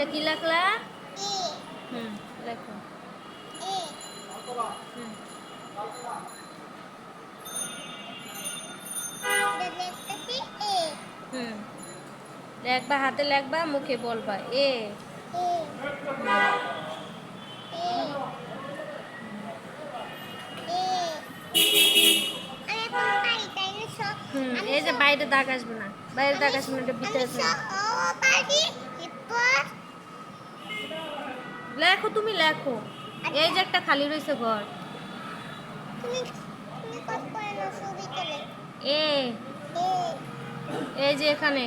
এটা কি লেখলা? লেখো। লেখবা, হাতে লেখবা, মুখে বলবা এ। এই যে বাইরে দাগ আসবে না, বাইরে দাগ আসবে না, এটা ভিতরে লেখো, তুমি লেখো। এই যে একটা খালি রয়েছে ঘর, এ এই যে এখানে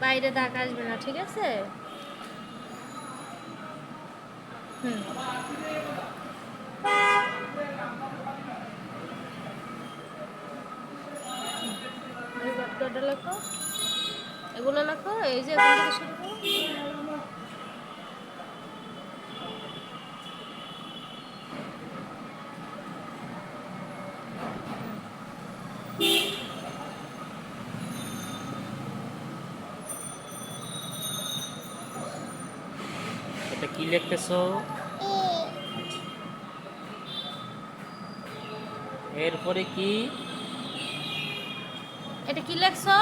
বাইরে দাগ আসবে না, ঠিক আছে? লেখো, এগুলো লেখো, এই যে এখান থেকে শুরু করো। এটা কি লিখতেছো? এরপরে কি? এটা কি লেখছো?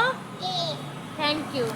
Thank you.